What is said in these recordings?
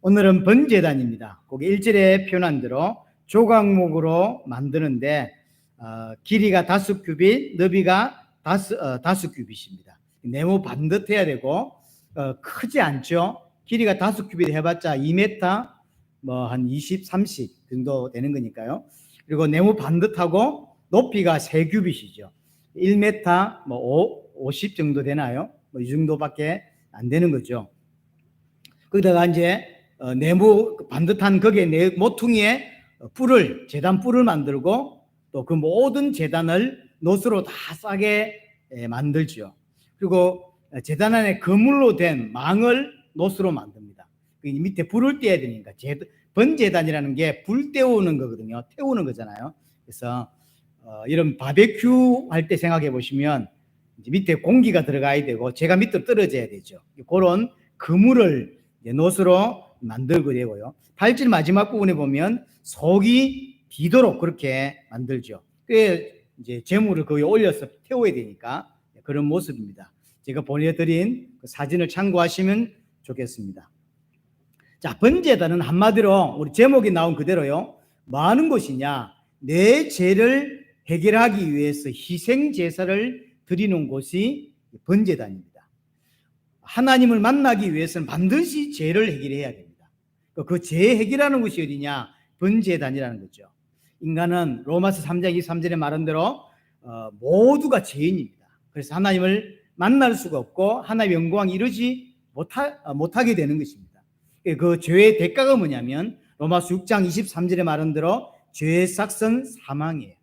오늘은 번제단입니다. 거기 1절에 표현한 대로 조각목으로 만드는데 길이가 5규빗, 너비가 5규빗입니다. 네모 반듯해야 되고 크지 않죠. 길이가 5규빗 해봤자 2m 뭐 한 20, 30 정도 되는 거니까요. 그리고 네모 반듯하고 높이가 3규빗이죠. 1m 뭐 50 정도 되나요? 뭐 이 정도밖에 안 되는 거죠. 거기다가 이제 네모 반듯한 거기에 모퉁이에 제단 뿔을 만들고 또 그 모든 제단을 놋으로 다 싸게 만들죠. 그리고 제단 안에 그물로 된 망을 놋으로 만듭니다. 밑에 불을 떼야 되니까 번제단이라는 게 불 때우는 거거든요. 태우는 거잖아요. 그래서 이런 바베큐 할 때 생각해 보시면 밑에 공기가 들어가야 되고 제가 밑으로 떨어져야 되죠. 그런 그물을 놋으로 만들고 되고요. 8절 마지막 부분에 보면 속이 비도록 그렇게 만들죠. 그게 이제 재물을 거기에 올려서 태워야 되니까 그런 모습입니다. 제가 보내드린 그 사진을 참고하시면 좋겠습니다. 자, 번제단은 한마디로 우리 제목이 나온 그대로요. 뭐 하는 것이냐? 내 죄를 해결하기 위해서 희생 제사를 드리는 곳이 번제단입니다. 하나님을 만나기 위해서는 반드시 죄를 해결해야 됩니다. 그 죄 해결하는 곳이 어디냐? 번제단이라는 거죠. 인간은 로마서 3장 23절에 말한 대로 모두가 죄인입니다. 그래서 하나님을 만날 수가 없고 하나님의 영광을 이루지 못하게 되는 것입니다. 그 죄의 대가가 뭐냐면 로마서 6장 23절에 말한 대로 죄의 삭은 사망이에요.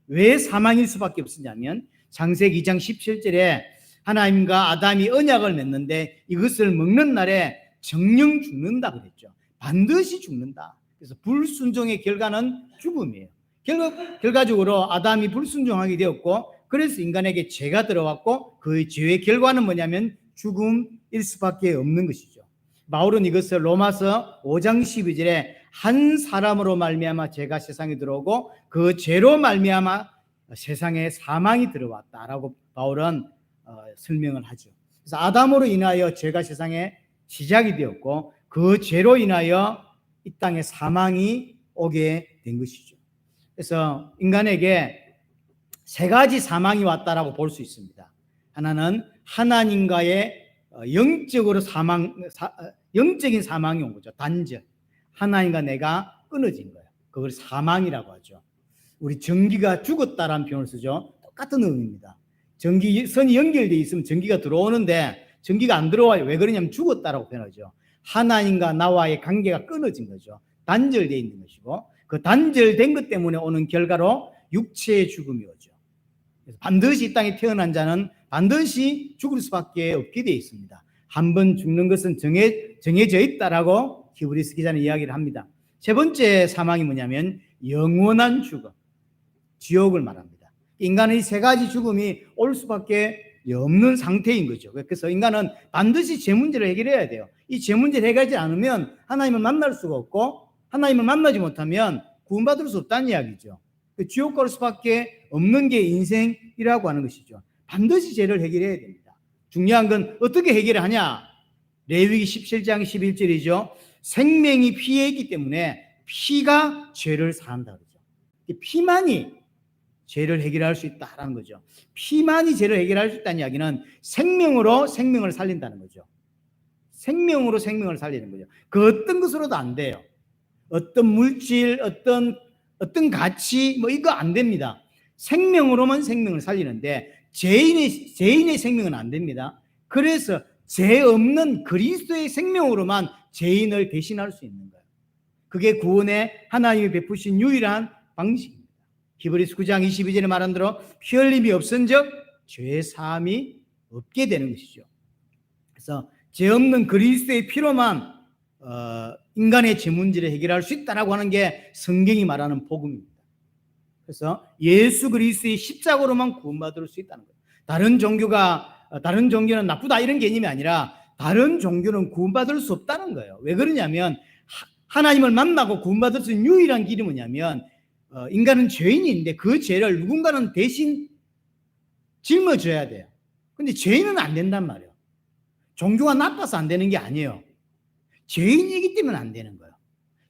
왜 사망일 수밖에 없었냐면 창세기 2장 17절에 하나님과 아담이 언약을 맺는데 이것을 먹는 날에 정령 죽는다 그랬죠. 반드시 죽는다. 그래서 불순종의 결과는 죽음이에요. 결과적으로 아담이 불순종하게 되었고 그래서 인간에게 죄가 들어왔고 그 죄의 결과는 뭐냐면 죽음일 수밖에 없는 것이죠. 바울은 이것을 로마서 5장 12절에 한 사람으로 말미암아 죄가 세상에 들어오고 그 죄로 말미암아 세상에 사망이 들어왔다라고 바울은 설명을 하죠. 그래서 아담으로 인하여 죄가 세상에 시작이 되었고 그 죄로 인하여 이 땅에 사망이 오게 된 것이죠. 그래서 인간에게 세 가지 사망이 왔다라고 볼 수 있습니다. 하나는 하나님과의 영적인 사망이 온 거죠. 단절. 하나님과 내가 끊어진 거예요. 그걸 사망이라고 하죠. 우리 전기가 죽었다라는 표현을 쓰죠. 똑같은 의미입니다. 전기선이 연결되어 있으면 전기가 들어오는데 전기가 안 들어와요. 왜 그러냐면 죽었다라고 표현하죠. 하나님과 나와의 관계가 끊어진 거죠. 단절되어 있는 것이고 그 단절된 것 때문에 오는 결과로 육체의 죽음이 오죠. 그래서 반드시 이 땅에 태어난 자는 반드시 죽을 수밖에 없게 되어 있습니다. 한 번 죽는 것은 정해져 있다라고 히브리서 기자는 이야기를 합니다. 세 번째 사망이 뭐냐면 영원한 죽음, 지옥을 말합니다. 인간의 세 가지 죽음이 올 수밖에 없는 상태인 거죠. 그래서 인간은 반드시 죄 문제를 해결해야 돼요. 이 죄 문제를 해결하지 않으면 하나님을 만날 수가 없고 하나님을 만나지 못하면 구원받을 수 없다는 이야기죠. 지옥 갈 수밖에 없는 게 인생이라고 하는 것이죠. 반드시 죄를 해결해야 됩니다. 중요한 건 어떻게 해결을 하냐? 레위기 17장 11절이죠. 생명이 피에 있기 때문에 피가 죄를 사한다 그러죠. 피만이 죄를 해결할 수 있다라는 거죠. 피만이 죄를 해결할 수 있다는 이야기는 생명으로 생명을 살린다는 거죠. 생명으로 생명을 살리는 거죠. 그 어떤 것으로도 안 돼요. 어떤 물질, 어떤 가치, 뭐 이거 안 됩니다. 생명으로만 생명을 살리는데 죄인의 생명은 안 됩니다. 그래서 죄 없는 그리스도의 생명으로만 죄인을 대신할 수 있는 거예요. 그게 구원에 하나님이 베푸신 유일한 방식입니다. 히브리서 9장 22절에 말한 대로 피 흘림이 없은즉 죄 사함이 없게 되는 것이죠. 그래서 죄 없는 그리스도의 피로만 인간의 죄 문제를 해결할 수 있다라고 하는 게 성경이 말하는 복음입니다. 그래서 예수 그리스도의 십자가로만 구원받을 수 있다는 거예요. 다른 종교는 나쁘다 이런 개념이 아니라 다른 종교는 구원받을 수 없다는 거예요. 왜 그러냐면 하나님을 만나고 구원받을 수 있는 유일한 길이 뭐냐면 인간은 죄인인데 그 죄를 누군가는 대신 짊어져야 돼요. 근데 죄인은 안 된단 말이에요. 종교가 나빠서 안 되는 게 아니에요. 죄인이기 때문에 안 되는 거예요.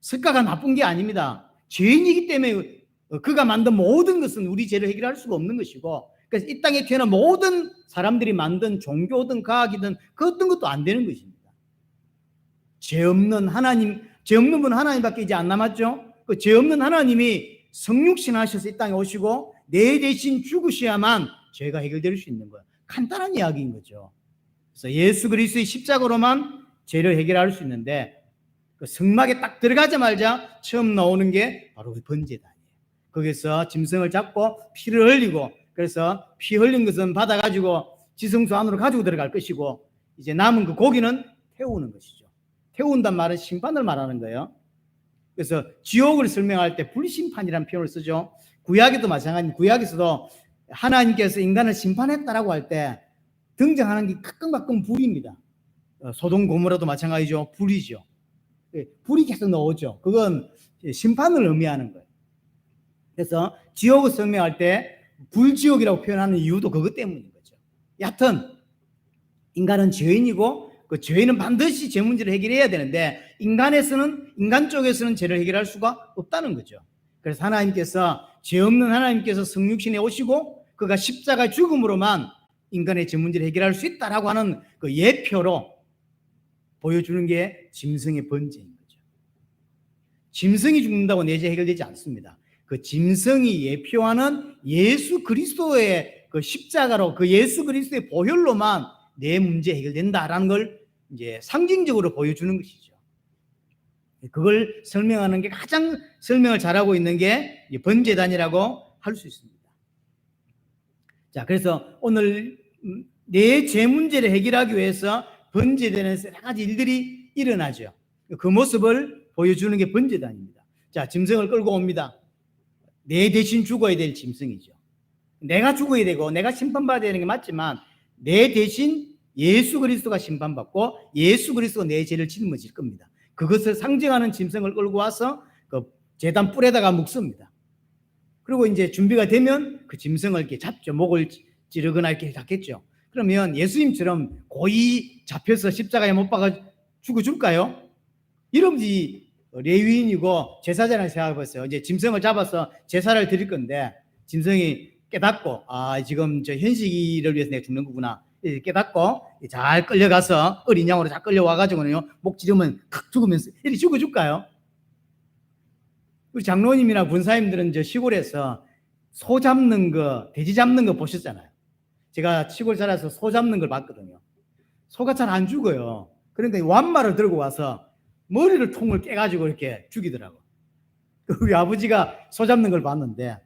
석가가 나쁜 게 아닙니다. 죄인이기 때문에 그가 만든 모든 것은 우리 죄를 해결할 수가 없는 것이고, 그래서 이 땅에 태어난 모든 사람들이 만든 종교든 과학이든 그 어떤 것도 안 되는 것입니다. 죄 없는 분 하나님밖에 이제 안 남았죠. 그 죄 없는 하나님이 성육신 하셔서 이 땅에 오시고 내 대신 죽으셔야만 죄가 해결될 수 있는 거예요. 간단한 이야기인 거죠. 그래서 예수 그리스도의 십자가로만 죄를 해결할 수 있는데, 그 성막에 딱 들어가자마자 처음 나오는 게 바로 그 번제단이에요. 거기서 짐승을 잡고 피를 흘리고, 그래서 피 흘린 것은 받아가지고 지성소 안으로 가지고 들어갈 것이고, 이제 남은 그 고기는 태우는 것이죠. 태운단 말은 심판을 말하는 거예요. 그래서 지옥을 설명할 때 불심판이라는 표현을 쓰죠. 구약에도 마찬가지입니다. 구약에서도 하나님께서 인간을 심판했다라고 할 때 등장하는 게 가끔 불입니다. 소돔 고모라도 마찬가지죠. 불이죠. 불이 계속 나오죠. 그건 심판을 의미하는 거예요. 그래서 지옥을 설명할 때 불지옥이라고 표현하는 이유도 그것 때문인 거죠. 여하튼 인간은 죄인이고 그 죄인은 반드시 죄 문제를 해결해야 되는데, 인간 쪽에서는 죄를 해결할 수가 없다는 거죠. 그래서 하나님께서, 죄 없는 하나님께서 성육신에 오시고 그가 십자가 죽음으로만 인간의 죄 문제를 해결할 수 있다라고 하는 그 예표로 보여주는 게 짐승의 번제인 거죠. 짐승이 죽는다고 내 죄 해결되지 않습니다. 그 짐승이 예표하는 예수 그리스도의 그 십자가로, 그 예수 그리스도의 보혈로만 내 문제 해결된다라는 걸 이제 상징적으로 보여주는 것이죠. 그걸 설명하는 게, 가장 설명을 잘하고 있는 게 번제단이라고 할 수 있습니다. 자, 그래서 오늘 내 죄 문제를 해결하기 위해서 번제되는 여러 가지 일들이 일어나죠. 그 모습을 보여주는 게 번제단입니다. 자, 짐승을 끌고 옵니다. 내 대신 죽어야 될 짐승이죠. 내가 죽어야 되고 내가 심판받아야 되는 게 맞지만, 내 대신 예수 그리스도가 심판받고 예수 그리스도가 내 죄를 짊어질 겁니다. 그것을 상징하는 짐승을 끌고 와서 그 제단 뿔에다가 묶습니다. 그리고 이제 준비가 되면 그 짐승을 이렇게 잡죠. 목을 찌르거나 이렇게 잡겠죠. 그러면 예수님처럼 고이 잡혀서 십자가에 못 박아 죽어줄까요? 여러분이 레위인이고 제사장을 생각해보세요. 이제 짐승을 잡아서 제사를 드릴 건데, 짐승이 깨닫고, 지금 저 현식이를 위해서 내가 죽는 거구나 깨닫고 잘 끌려가서 어린 양으로 잘 끌려와가지고는요, 목 찌르면 칵 죽으면서 이렇게 죽어줄까요? 우리 장로님이나 군사님들은 저 시골에서 소 잡는 거, 돼지 잡는 거 보셨잖아요. 제가 시골 살아서 소 잡는 걸 봤거든요. 소가 잘 안 죽어요. 그러니까 완말을 들고 와서 머리를 통을 깨가지고 이렇게 죽이더라고. 우리 아버지가 소 잡는 걸 봤는데,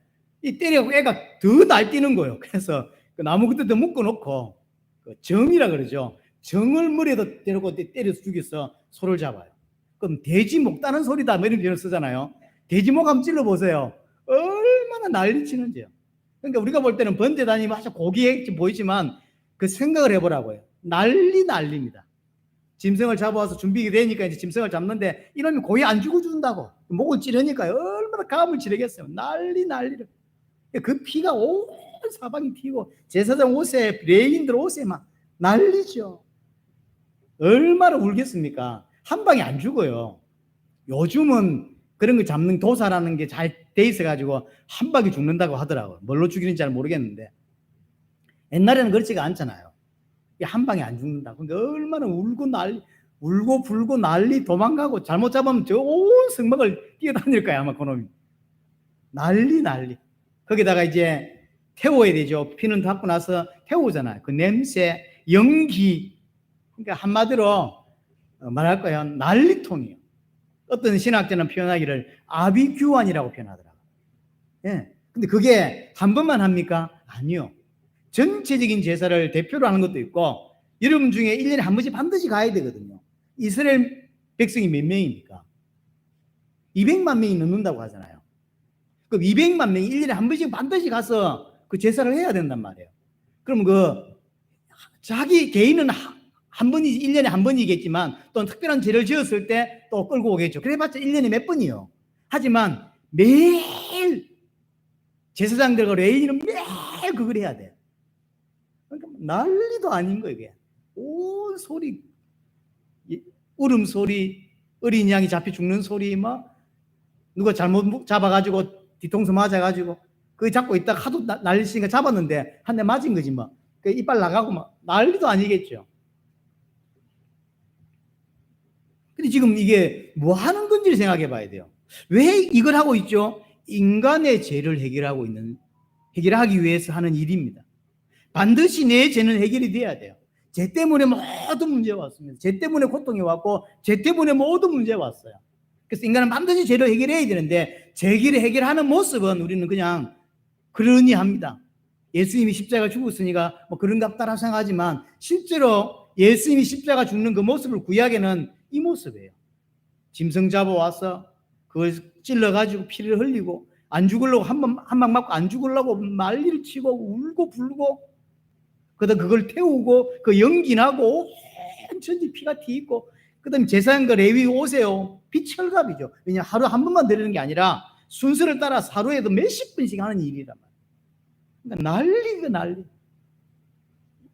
이 때려고 애가 더 날뛰는 거예요. 그래서 그 나무 끝에도 묶어놓고, 그 정이라 그러죠. 정을 머리에다 대놓고 때려서 죽여서 소를 잡아요. 그럼 돼지 목 따는 소리다, 이런 표현을 쓰잖아요. 돼지 목 한번 찔러보세요. 얼마나 난리치는지요. 그러니까 우리가 볼 때는 번제단이 아주 고귀해 보이지만 그 생각을 해보라고요. 난리입니다. 짐승을 잡아와서 준비가 되니까 이제 짐승을 잡는데, 이놈이 고이 안 죽어준다고 목을 찌르니까 얼마나 감을 치르겠어요. 난리를. 그 피가 온 사방이 튀고 제사장 옷에, 레위인들 옷에 막 난리죠. 얼마나 울겠습니까? 한 방에 안 죽어요. 요즘은 그런 거 잡는 도사라는 게 잘 돼 있어가지고 한 방에 죽는다고 하더라고요. 뭘로 죽이는지 잘 모르겠는데, 옛날에는 그렇지가 않잖아요. 한 방에 안 죽는다. 그러니까 얼마나 울고 불고 난리, 도망가고 잘못 잡으면 저 온 성막을 뛰어다닐 거야 아마 그놈이. 난리. 거기다가 이제 태워야 되죠. 피는 닦고 나서 태우잖아요. 그 냄새, 연기. 그러니까 한마디로 말할 거예요. 난리통이에요. 어떤 신학자는 표현하기를 아비규환이라고 표현하더라고요. 예. 근데 그게 한 번만 합니까? 아니요. 전체적인 제사를 대표로 하는 것도 있고, 여러분 중에 1년에 한 번씩 반드시 가야 되거든요. 이스라엘 백성이 몇 명입니까? 200만 명이 넘는다고 하잖아요. 그럼 200만 명이 1년에 한 번씩 반드시 가서 그 제사를 해야 된단 말이에요. 그럼 자기 개인은 한 번이, 1년에 한 번이겠지만 또 특별한 죄를 지었을 때 또 끌고 오겠죠. 그래봤자 1년에 몇 번이요. 하지만 매일 제사장들과 레위인은 매일 그걸 해야 돼요. 그러니까 난리도 아닌 거예요. 이게 온 소리, 울음소리, 어린 양이 잡혀 죽는 소리, 누가 잘못 잡아가지고 뒤통수 맞아가지고 그거 잡고 있다가 하도 날리시니까 잡았는데 한 대 맞은 거지 그 이빨 나가고 난리도 아니겠죠. 근데 지금 이게 뭐 하는 건지를 생각해 봐야 돼요. 왜 이걸 하고 있죠? 인간의 죄를 해결하기 위해서 하는 일입니다. 반드시 내 죄는 해결이 돼야 돼요. 죄 때문에 모든 문제가 왔습니다. 죄 때문에 고통이 왔고 죄 때문에 모든 문제가 왔어요. 그래서 인간은 반드시 죄를 해결해야 되는데 죄를 해결하는 모습은 우리는 그냥 그러니 합니다. 예수님이 십자가 죽었으니까 그런갑다라고 생각하지만 실제로 예수님이 십자가 죽는 그 모습을 구약에는 이 모습이에요. 짐승 잡아와서 그걸 찔러가지고 피를 흘리고 안 죽으려고 한 방 맞고 안 죽으려고 난리를 치고 울고 불고 그다음 그걸 태우고 그 연기 나고 온천지 피가 튀고 그다음 제사장과 레위 오세요. 피철갑이죠. 왜냐 하루 한 번만 드리는 게 아니라 순서를 따라서 하루에도 몇십 번씩 하는 일이란 말이에요. 그러니까 난리가 난리.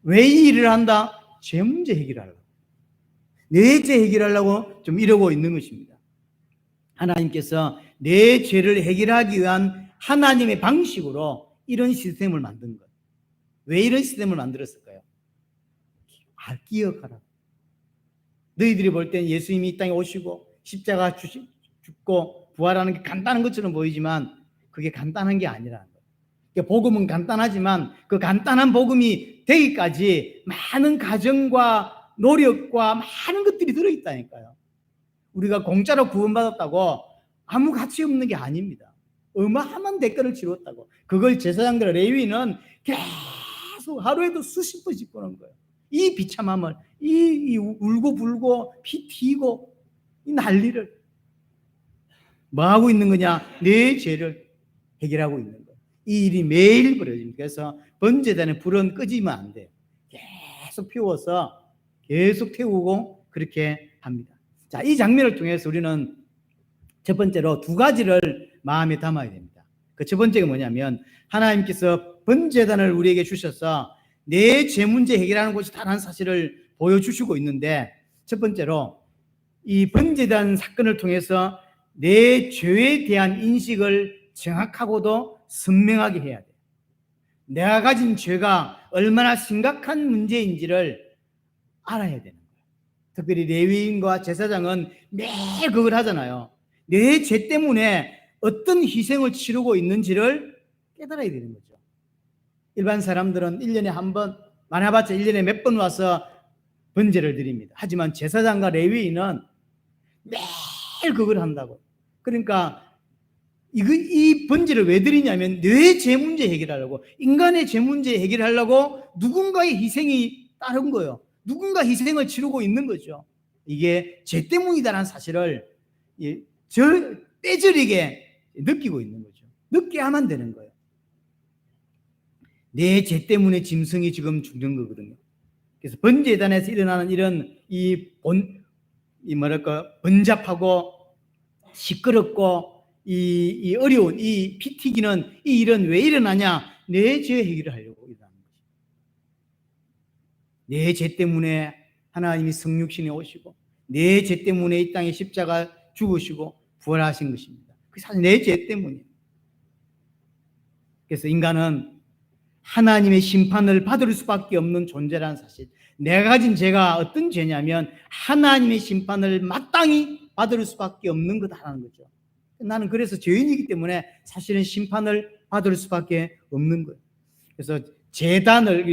왜 이 일을 한다? 죄 문제 해결하려고. 내 죄 해결하려고 좀 이러고 있는 것입니다. 하나님께서 내 죄를 해결하기 위한 하나님의 방식으로 이런 시스템을 만든 거예요. 왜 이런 시스템을 만들었을까요? 기억하라. 너희들이 볼 땐 예수님이 이 땅에 오시고 십자가 죽고 부활하는 게 간단한 것처럼 보이지만 그게 간단한 게 아니라는 거예요. 복음은 간단하지만 그 간단한 복음이 되기까지 많은 가정과 노력과 많은 것들이 들어있다니까요. 우리가 공짜로 구원받았다고 아무 가치 없는 게 아닙니다. 어마어마한 대가를 치렀다고. 그걸 제사장들 레위는 계속 하루에도 수십 번씩 보는 거예요. 이 비참함을, 이 울고 불고 피 튀고 이 난리를 뭐 하고 있는 거냐? 내 죄를 해결하고 있는 거예요. 이 일이 매일 벌어집니다. 그래서 번제단의 불은 끄지면 안 돼요. 계속 피워서 계속 태우고 그렇게 합니다. 자, 이 장면을 통해서 우리는 첫 번째로 두 가지를 마음에 담아야 됩니다. 그 첫 번째가 뭐냐면 하나님께서 번제단을 우리에게 주셔서 내 죄 문제 해결하는 곳이 다라는 사실을 보여주시고 있는데 첫 번째로 이 번제단 사건을 통해서 내 죄에 대한 인식을 정확하고도 선명하게 해야 돼요. 내가 가진 죄가 얼마나 심각한 문제인지를 알아야 되는 거예요. 특별히 레위인과 제사장은 매일 그걸 하잖아요. 내 죄 때문에 어떤 희생을 치르고 있는지를 깨달아야 되는 거죠. 일반 사람들은 1년에 한 번, 많아봤자 1년에 몇 번 와서 번제를 드립니다. 하지만 제사장과 레위인은 매일 그걸 한다고. 그러니까 이 번제를 왜 드리냐면 내 죄 문제 해결하려고, 인간의 죄 문제 해결하려고 누군가의 희생이 따른 거예요. 누군가 희생을 치르고 있는 거죠. 이게 죄 때문이다라는 사실을 떼저리게 느끼고 있는 거죠. 느껴야만 되는 거예요. 내 죄 때문에 짐승이 지금 죽는 거거든요. 그래서 번제단에서 일어나는 이런 번잡하고 시끄럽고 이 어려운 이 피 튀기는 이 일은 왜 일어나냐? 내 죄 해결을 하려고 일어나는 거죠. 내 죄 때문에 하나님이 성육신에 오시고 내 죄 때문에 이 땅에 십자가 죽으시고 부활하신 것입니다. 그 사실 내 죄 때문이에요. 그래서 인간은 하나님의 심판을 받을 수밖에 없는 존재라는 사실. 내가 가진 죄가 어떤 죄냐면 하나님의 심판을 마땅히 받을 수밖에 없는 거다라는 거죠. 나는 그래서 죄인이기 때문에 사실은 심판을 받을 수밖에 없는 거예요. 그래서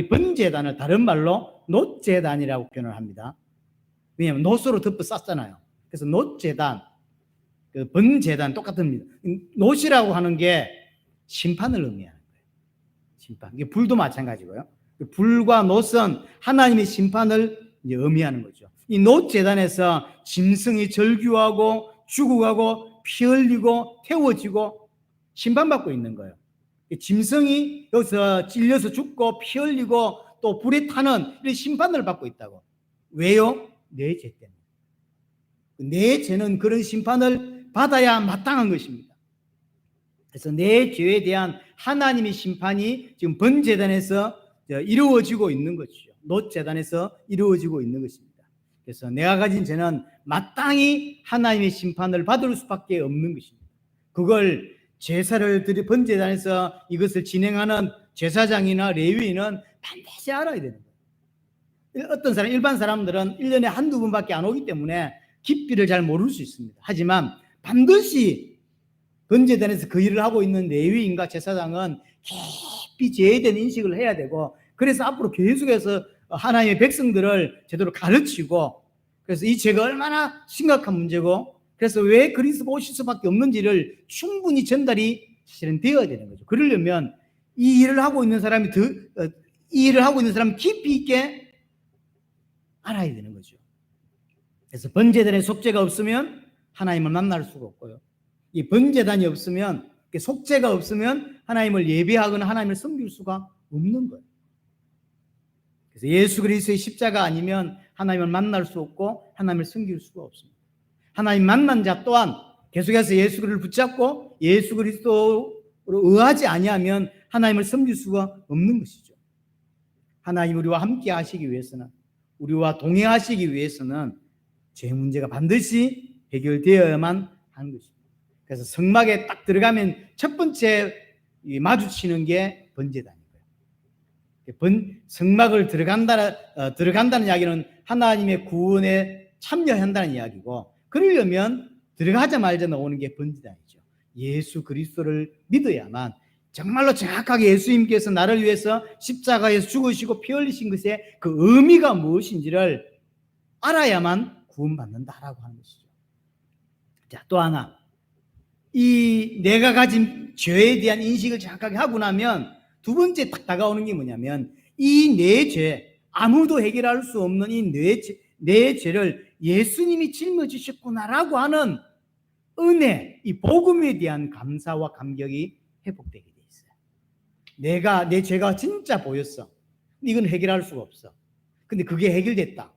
번제단을 다른 말로 놋제단이라고 표현을 합니다. 왜냐하면 놋으로 덮어 쌌잖아요. 그래서 놋제단, 번제단 똑같습니다. 놋이라고 하는 게 심판을 의미하는 거예요. 심판. 이게 불도 마찬가지고요. 불과 놋은 하나님의 심판을 의미하는 거죠. 이 놋제단에서 짐승이 절규하고 죽어가고 피 흘리고 태워지고 심판받고 있는 거예요. 짐승이 여기서 찔려서 죽고 피 흘리고 또 불에 타는 이런 심판을 받고 있다고. 왜요? 내 죄 때문에. 내 죄는 그런 심판을 받아야 마땅한 것입니다. 그래서 내 죄에 대한 하나님의 심판이 지금 번제단에서 이루어지고 있는 것이죠. 놋제단에서 이루어지고 있는 것입니다. 그래서 내가 가진 죄는 마땅히 하나님의 심판을 받을 수밖에 없는 것입니다. 그걸 제사를 드리 번제단에서 이것을 진행하는 제사장이나 레위인은 반드시 알아야 되는 거예요. 어떤 사람, 일반 사람들은 1년에 한두 번밖에 안 오기 때문에 깊이를 잘 모를 수 있습니다. 하지만 반드시 번제단에서 그 일을 하고 있는 레위인과 제사장은 깊이 죄에 대한 인식을 해야 되고, 그래서 앞으로 계속해서 하나님의 백성들을 제대로 가르치고, 그래서 이 죄가 얼마나 심각한 문제고, 그래서 왜 그리스도가 오실 수밖에 없는지를 충분히 전달이 사실은 되어야 되는 거죠. 그러려면 이 일을 하고 있는 사람이 이 일을 하고 있는 사람이 깊이 있게 알아야 되는 거죠. 그래서 번제단의 속죄가 없으면 하나님을 만날 수가 없고요. 이 번제단이 없으면, 속죄가 없으면 하나님을 예배하거나 하나님을 섬길 수가 없는 거예요. 그래서 예수 그리스도의 십자가 아니면 하나님을 만날 수 없고 하나님을 섬길 수가 없습니다. 하나님 만난 자 또한 계속해서 예수 그리스도를 붙잡고 예수 그리스도로 의하지 아니하면 하나님을 섬길 수가 없는 것이죠. 하나님 우리와 함께 하시기 위해서는, 우리와 동행하시기 위해서는 죄 문제가 반드시 해결되어야만 하는 것입니다. 그래서 성막에 딱 들어가면 첫 번째 마주치는 게 번제단이에요. 성막을 들어간다는 이야기는 하나님의 구원에 참여한다는 이야기고, 그러려면 들어가자마자 나오는 게 번제단이죠. 예수 그리스도를 믿어야만, 정말로 정확하게 예수님께서 나를 위해서 십자가에서 죽으시고 피 흘리신 것의 그 의미가 무엇인지를 알아야만 구원받는다라고 하는 것이죠. 자, 또 하나, 이 내가 가진 죄에 대한 인식을 정확하게 하고 나면 두 번째 딱 다가오는 게 뭐냐면, 이 내 죄, 아무도 해결할 수 없는 이 내 죄를 예수님이 짊어지셨구나라고 하는 은혜, 이 복음에 대한 감사와 감격이 회복되게 돼 있어요. 내 죄가 진짜 보였어. 이건 해결할 수가 없어. 근데 그게 해결됐다.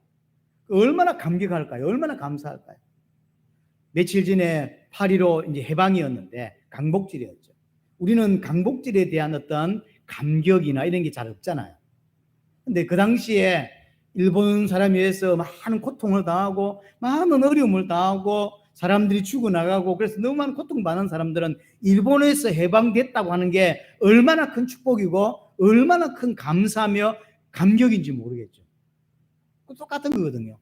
얼마나 감격할까요? 얼마나 감사할까요? 며칠 전에 8.15 이제 해방이었는데 강복절이었죠. 우리는 강복절에 대한 어떤 감격이나 이런 게 잘 없잖아요. 근데 그 당시에 일본 사람에 의해서 많은 고통을 당하고 많은 어려움을 당하고 사람들이 죽어나가고, 그래서 너무 많은 고통받는 사람들은 일본에서 해방됐다고 하는 게 얼마나 큰 축복이고 얼마나 큰 감사며 감격인지 모르겠죠. 똑같은 거거든요.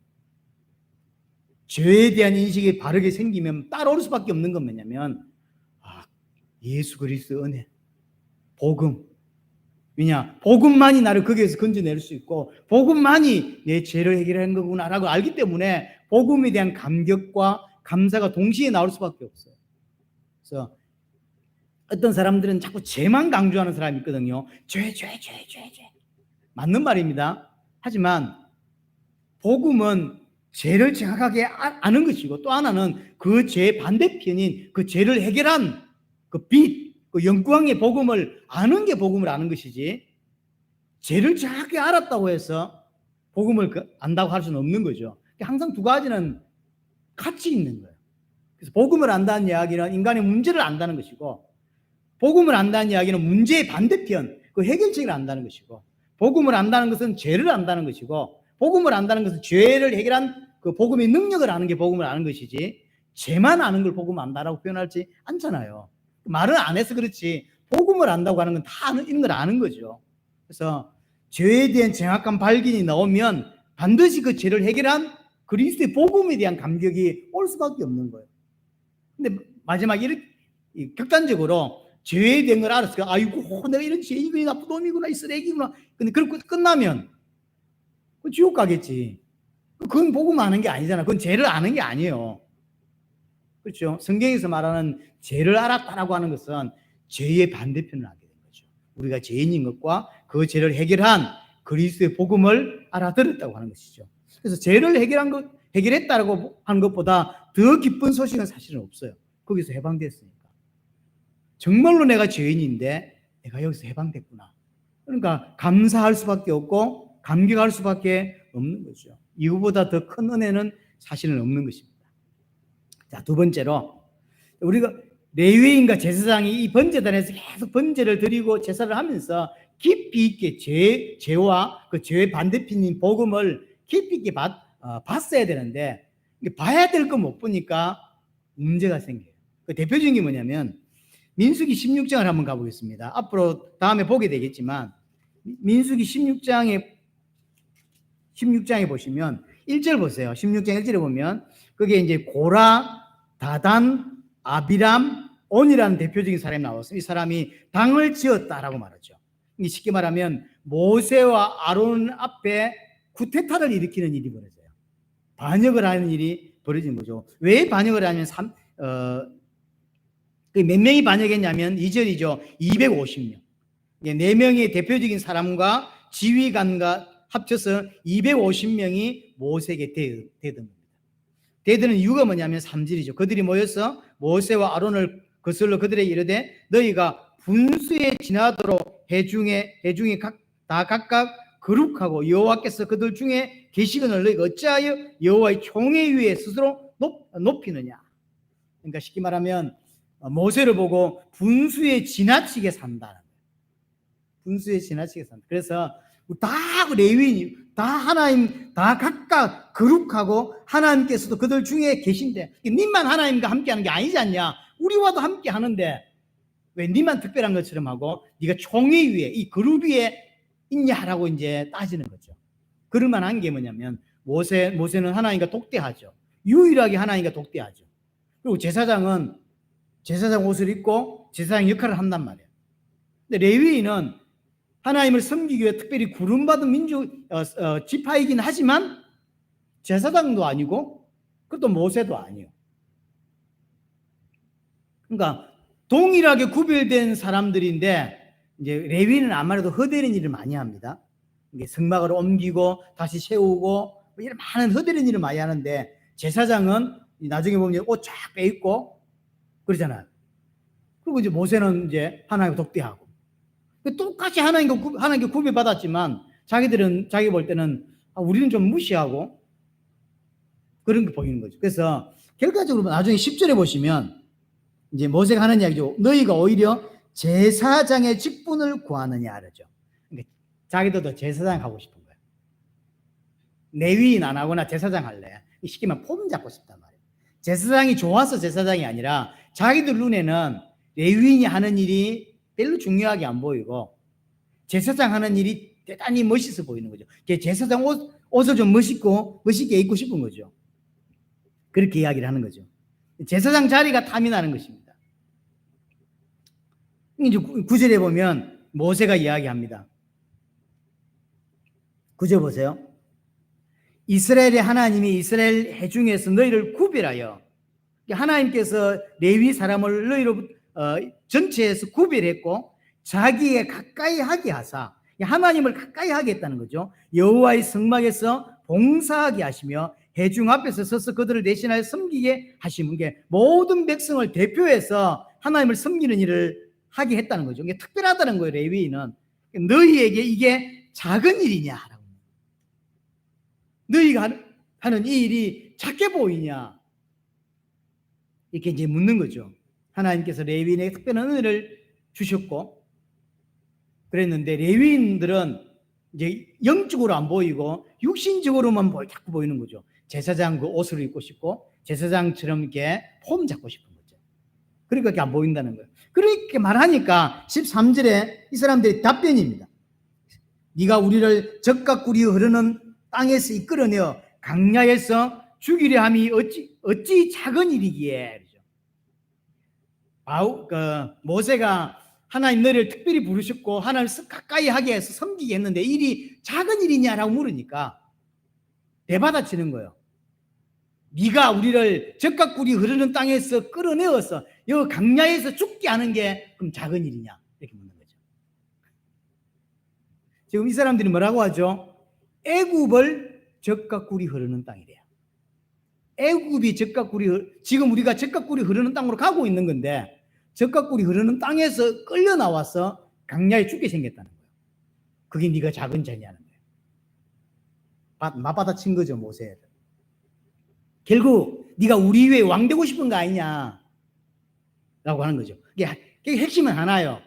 죄에 대한 인식이 바르게 생기면 따라올 수밖에 없는 건 뭐냐면, 예수 그리스도 은혜, 복음. 왜냐? 복음만이 나를 거기에서 건져낼 수 있고 복음만이 내 죄를 해결하는 거구나라고 알기 때문에 복음에 대한 감격과 감사가 동시에 나올 수밖에 없어요. 그래서 어떤 사람들은 자꾸 죄만 강조하는 사람이 있거든요. 죄. 맞는 말입니다. 하지만 복음은 죄를 정확하게 아는 것이고, 또 하나는 그 죄의 반대편인 그 죄를 해결한 그 빛, 그 영광의 복음을 아는 게 복음을 아는 것이지, 죄를 정확히 알았다고 해서 복음을 안다고 할 수는 없는 거죠. 항상 두 가지는 같이 있는 거예요. 그래서 복음을 안다는 이야기는 인간의 문제를 안다는 것이고, 복음을 안다는 이야기는 문제의 반대편, 그 해결책을 안다는 것이고, 복음을 안다는 것은 죄를 안다는 것이고, 복음을 안다는 것은 죄를 해결한 그 복음의 능력을 아는 게 복음을 아는 것이지, 죄만 아는 걸 복음 안다라고 표현하지 않잖아요. 말을 안 해서 그렇지 복음을 안다고 하는 건 다 이런 걸 아는 거죠. 그래서 죄에 대한 정확한 발견이 나오면 반드시 그 죄를 해결한 그리스도의 복음에 대한 감격이 올 수밖에 없는 거예요. 근데 마지막에 이렇게 극단적으로 죄에 대한 걸 알았어요. 아이고, 내가 이런 죄인이구나, 나쁜 놈이구나, 이 쓰레기구나. 근데 그렇게 끝나면 지옥 가겠지. 그건 복음 아는 게 아니잖아. 그건 죄를 아는 게 아니에요. 그렇죠? 성경에서 말하는 죄를 알았다라고 하는 것은 죄의 반대편을 알게 된 거죠. 우리가 죄인인 것과 그 죄를 해결한 그리스도의 복음을 알아들었다고 하는 것이죠. 그래서 죄를 해결했다라고 하는 것보다 더 기쁜 소식은 사실은 없어요. 거기서 해방됐으니까. 정말로 내가 죄인인데 내가 여기서 해방됐구나. 그러니까 감사할 수밖에 없고 감격할 수밖에 없는 거죠. 이거보다 더 큰 은혜는 사실은 없는 것입니다. 자, 두 번째로, 우리가 레위인과 제사장이 이 번제단에서 계속 번제를 드리고 제사를 하면서 깊이 있게 죄와 그 죄의 반대편인 복음을 깊이 있게 봤어야 되는데 봐야 될 거 못 보니까 문제가 생겨요. 그 대표적인 게 뭐냐면 민수기 16장을 한번 가보겠습니다. 앞으로 다음에 보게 되겠지만 민수기 16장에 보시면 1절 보세요. 16장 1절에 보면 그게 이제 고라, 다단, 아비람, 온이라는 대표적인 사람이 나왔어요. 이 사람이 당을 지었다라고 말하죠. 쉽게 말하면 모세와 아론 앞에 쿠데타를 일으키는 일이 벌어져요. 반역을 하는 일이 벌어진 거죠. 왜 반역을 하냐면 몇 명이 반역했냐면 2절이죠. 250명. 4명의 대표적인 사람과 지휘관과 합쳐서 250명이 모세에게 대든 겁니다. 대드는 이유가 뭐냐면 3절이죠. 그들이 모여서 모세와 아론을 거슬러 그들에게 이르되 너희가 분수에 지나도록 해중에 다 각각 거룩하고 여호와께서 그들 중에 계시거늘 너희가 어찌하여 여호와의 총회 위에 스스로 높이느냐. 그러니까 쉽게 말하면 모세를 보고 분수에 지나치게 산다는 거예요. 분수에 지나치게 산다. 그래서 다 레위인이 다 하나님 다 각각 거룩하고 하나님께서도 그들 중에 계신데 님만 하나님과 함께하는 게 아니지 않냐. 우리와도 함께 하는데 왜 니만 특별한 것처럼 하고 네가 총회 위에 이 그룹 위에 있냐라고 이제 따지는 거죠. 그럴 만한 게 뭐냐면 모세는 하나님과 독대하죠. 유일하게 하나님과 독대하죠. 그리고 제사장은 제사장 옷을 입고 제사장 역할을 한단 말이에요. 근데 레위인은 하나님을 섬기기 위해 특별히 구름받은 민족 지파이긴 하지만 제사장도 아니고 그것도 모세도 아니에요. 그러니까 동일하게 구별된 사람들인데 이제 레위는 아무래도 허대는 일을 많이 합니다. 이게 성막을 옮기고 다시 세우고 이런 많은 허대는 일을 많이 하는데 제사장은 나중에 보면 옷 쫙 빼입고 그러잖아요. 그리고 이제 모세는 이제 하나님과 독대하고 똑같이 하나님께 구별받았지만 자기 볼 때는 우리는 좀 무시하고 그런 게 보이는 거죠. 그래서 결과적으로 나중에 10절에 보시면 이제 모세가 하는 이야기죠. 너희가 오히려 제사장의 직분을 구하느냐 하죠. 그러니까 자기도 제사장 하고 싶은 거예요. 레위인 안 하거나 제사장 할래. 쉽게 말하면 폼 잡고 싶단 말이에요. 제사장이 좋아서 제사장이 아니라 자기들 눈에는 레위인이 하는 일이 별로 중요하게 안 보이고 제사장 하는 일이 대단히 멋있어 보이는 거죠. 제사장 옷을 좀 멋있게 입고 싶은 거죠. 그렇게 이야기를 하는 거죠. 제사장 자리가 탐이 나는 것입니다. 이제 9절에 보면 모세가 이야기합니다. 9절 보세요. 이스라엘의 하나님이 이스라엘 회중에서 너희를 구별하여 하나님께서 레위 사람을 너희로 전체에서 구별했고 자기에 가까이 하게 하사 하나님을 가까이 하게 했다는 거죠. 여호와의 성막에서 봉사하게 하시며 회중 앞에서 서서 그들을 대신하여 섬기게 하시는 게 모든 백성을 대표해서 하나님을 섬기는 일을 하게 했다는 거죠. 이게 특별하다는 거예요. 레위인은 너희에게 이게 작은 일이냐라고. 너희가 하는 이 일이 작게 보이냐 이렇게 이제 묻는 거죠. 하나님께서 레위인에게 특별한 은혜를 주셨고 그랬는데 레위인들은 이제 영적으로 안 보이고 육신적으로만 자꾸 보이는 거죠. 제사장 그 옷을 입고 싶고 제사장처럼 이렇게 폼 잡고 싶은 거죠. 그러니까 이렇게 안 보인다는 거예요. 그렇게 말하니까 13절에 이 사람들의 답변입니다. 네가 우리를 적과 꿀이 흐르는 땅에서 이끌어내어 강야에서 죽이려 함이 어찌 작은 일이기에. 모세가 하나님 너희를 특별히 부르셨고 하나님을 가까이 하게 해서 섬기게 했는데 일이 작은 일이냐라고 물으니까 대받아치는 거예요. 네가 우리를 적과 꿀이 흐르는 땅에서 끌어내어서 여 강야에서 죽게 하는 게 그럼 작은 일이냐 이렇게 묻는 거죠. 지금 이 사람들이 뭐라고 하죠? 애굽을 적과 꿀이 흐르는 땅이래요. 애굽이 적과 꿀이 지금 우리가 적과 꿀이 흐르는 땅으로 가고 있는 건데 적과 꿀이 흐르는 땅에서 끌려 나와서 강야에 죽게 생겼다는 거예요. 그게 네가 작은 죄냐는 거예요. 맞받아친 거죠, 모세를. 결국 네가 우리 위에 왕 되고 싶은 거 아니냐 라고 하는 거죠. 그게 핵심은 하나예요.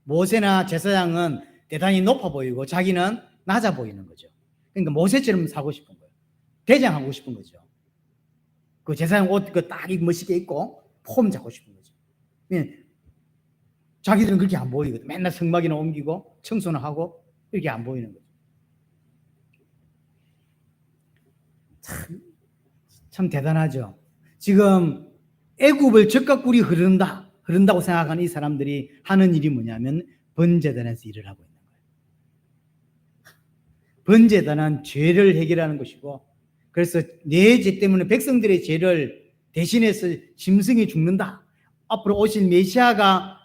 모세나 제사장은 대단히 높아 보이고 자기는 낮아 보이는 거죠. 그러니까 모세처럼 사고 싶은 거예요. 대장하고 싶은 거죠. 그 제사장 옷 딱 멋있게 입고 폼 잡고 싶은 거죠. 자기들은 그렇게 안 보이거든. 맨날 성막이나 옮기고 청소나 하고 이렇게 안 보이는 거죠. 참 대단하죠. 지금 애굽을 적각꿀이 흐른다고 생각하는 이 사람들이 하는 일이 뭐냐면 번제단에서 일을 하고 있는 거예요. 번제단은 죄를 해결하는 것이고, 그래서 내 죄 때문에 백성들의 죄를 대신해서 짐승이 죽는다. 앞으로 오실 메시아가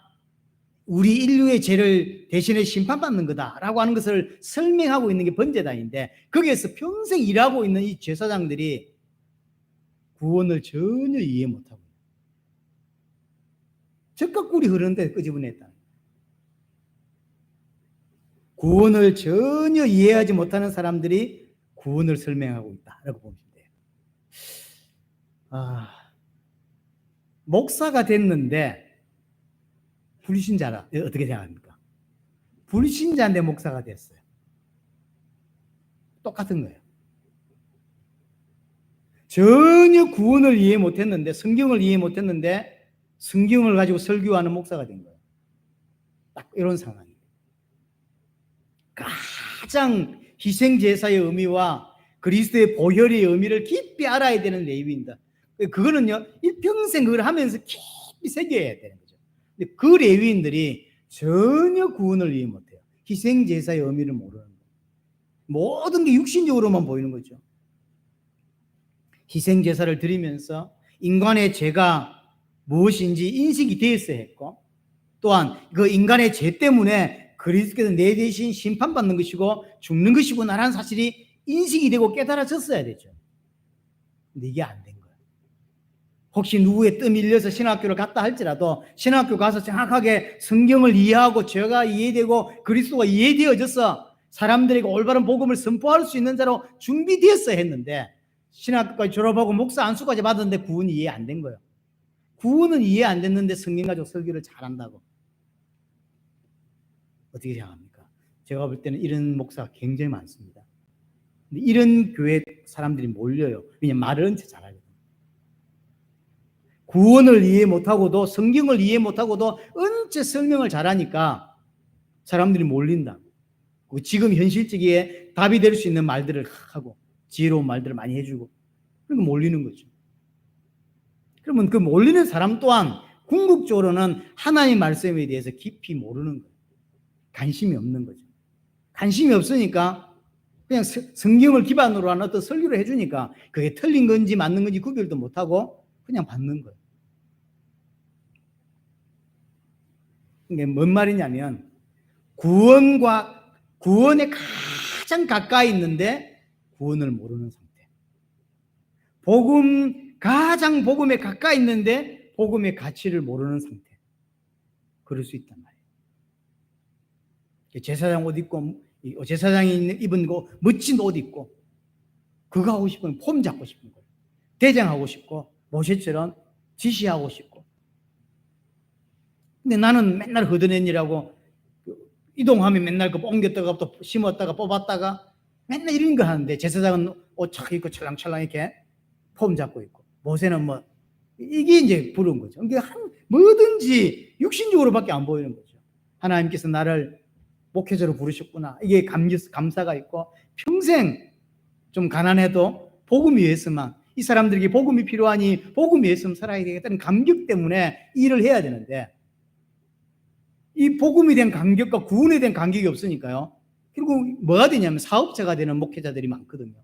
우리 인류의 죄를 대신해 심판받는 거다라고 하는 것을 설명하고 있는 게 번제단인데, 거기에서 평생 일하고 있는 이 제사장들이 구원을 전혀 이해 못하고 적각꿀이 흐르는데 끄집어냈다. 구원을 전혀 이해하지 못하는 사람들이 구원을 설명하고 있다라고 보면 돼요. 목사가 됐는데 불신자라 어떻게 생각합니까? 불신자인데 목사가 됐어요. 똑같은 거예요. 전혀 구원을 이해 못했는데, 성경을 이해 못했는데 성경을 가지고 설교하는 목사가 된 거예요. 딱 이런 상황이에요. 가장 희생제사의 의미와 그리스도의 보혈의 의미를 깊이 알아야 되는 레위입니다. 그거는요, 일평생 그걸 하면서 깊이 새겨야 되는 거죠. 근데 그 레위인들이 전혀 구원을 이해 못해요. 희생제사의 의미를 모르는 거예요. 모든 게 육신적으로만 보이는 거죠. 희생제사를 드리면서 인간의 죄가 무엇인지 인식이 되었어야 했고, 또한 그 인간의 죄 때문에 그리스도께서 내 대신 심판받는 것이고 죽는 것이구나라는 사실이 인식이 되고 깨달아졌어야 되죠. 근데 이게 안 된 거예요. 혹시 누구의 뜸 밀려서 신학교를 갔다 할지라도 신학교 가서 정확하게 성경을 이해하고 죄가 이해되고 그리스도가 이해되어져서 사람들에게 올바른 복음을 선포할 수 있는 자로 준비되었어야 했는데, 신학교까지 졸업하고 목사 안수까지 받았는데 구원이 이해 안 된 거예요. 구원은 이해 안 됐는데 성경 가지고 설교를 잘한다고. 어떻게 생각합니까? 제가 볼 때는 이런 목사가 굉장히 많습니다. 근데 이런 교회 사람들이 몰려요. 왜냐면 말은 잘하거든요. 구원을 이해 못하고도, 성경을 이해 못하고도 언제 설명을 잘하니까 사람들이 몰린다. 지금 현실적이에 답이 될 수 있는 말들을 하고 지혜로운 말들을 많이 해주고, 그러니까 몰리는 거죠. 그러면 그 몰리는 사람 또한 궁극적으로는 하나님의 말씀에 대해서 깊이 모르는 거예요. 관심이 없는 거죠. 관심이 없으니까 그냥 성경을 기반으로 한 어떤 설교를 해주니까 그게 틀린 건지 맞는 건지 구별도 못하고 그냥 받는 거예요. 이게 뭔 말이냐면, 구원에 가장 가까이 있는데 구원을 모르는 상태. 가장 복음에 가까이 있는데 복음의 가치를 모르는 상태. 그럴 수 있단 말이에요. 제사장 옷 입고, 제사장이 입은 거 멋진 옷 입고, 그거 하고 싶으면 폼 잡고 싶은 거예요. 대장하고 싶고, 모세처럼 지시하고 싶고. 근데 나는 맨날 허드렛 일하고, 이동하면 맨날 그 옮겼다가 또 심었다가 뽑았다가 맨날 이런 거 하는데, 제사장은 옷 착 입고 찰랑찰랑 이렇게 폼 잡고 있고, 모세는 뭐, 이게 이제 부른 거죠. 그러니까 뭐든지 육신적으로밖에 안 보이는 거죠. 하나님께서 나를 목회자로 부르셨구나. 이게 감사가 있고, 평생 좀 가난해도 복음 위해서만, 이 사람들에게 복음이 필요하니 복음 위해서 살아야 되겠다는 감격 때문에 일을 해야 되는데, 이 복음에 대한 감격과 구원에 대한 감격이 없으니까요, 결국 뭐가 되냐면 사업자가 되는 목회자들이 많거든요.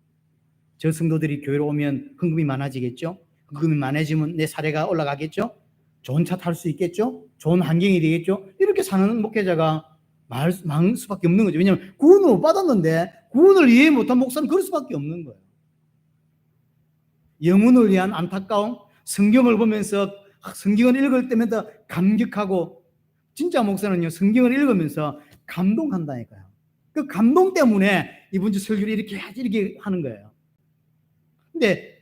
저 성도들이 교회로 오면 헌금이 많아지겠죠. 헌금이 많아지면 내 사례가 올라가겠죠. 좋은 차 탈 수 있겠죠. 좋은 환경이 되겠죠. 이렇게 사는 목회자가 많을 수밖에 없는 거죠. 왜냐하면 구원을 못 받았는데 구원을 이해 못한 목사는 그럴 수밖에 없는 거예요. 영혼을 위한 안타까움, 성경을 보면서 성경을 읽을 때마다 감격하고, 진짜 목사는요, 성경을 읽으면서 감동한다니까요. 그 감동 때문에 이번 주 설교를 이렇게 해야지 이렇게 하는 거예요. 근데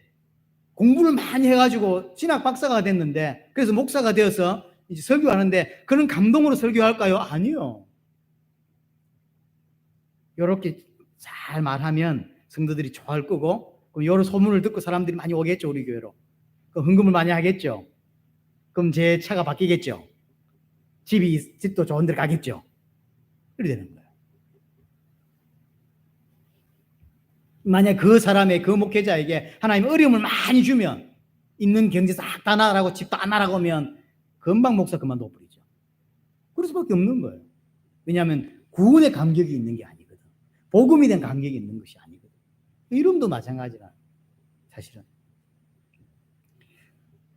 공부를 많이 해가지고 신학 박사가 됐는데, 그래서 목사가 되어서 이제 설교하는데 그런 감동으로 설교할까요? 아니요. 이렇게 잘 말하면 성도들이 좋아할 거고, 그럼 여러 소문을 듣고 사람들이 많이 오겠죠, 우리 교회로. 그럼 헌금을 많이 하겠죠. 그럼 제 차가 바뀌겠죠. 집도 좋은 데 가겠죠. 그렇게 되는 거예요. 만약 그 사람의 그 목회자에게 하나님 어려움을 많이 주면 있는 경제 싹 다 나라고 집 다 나라고 하면 금방 목사 그만둬 버리죠. 그럴 수밖에 없는 거예요. 왜냐하면 구원의 감격이 있는 게 아니거든. 복음이 된 감격이 있는 것이 아니거든. 이름도 마찬가지라. 사실은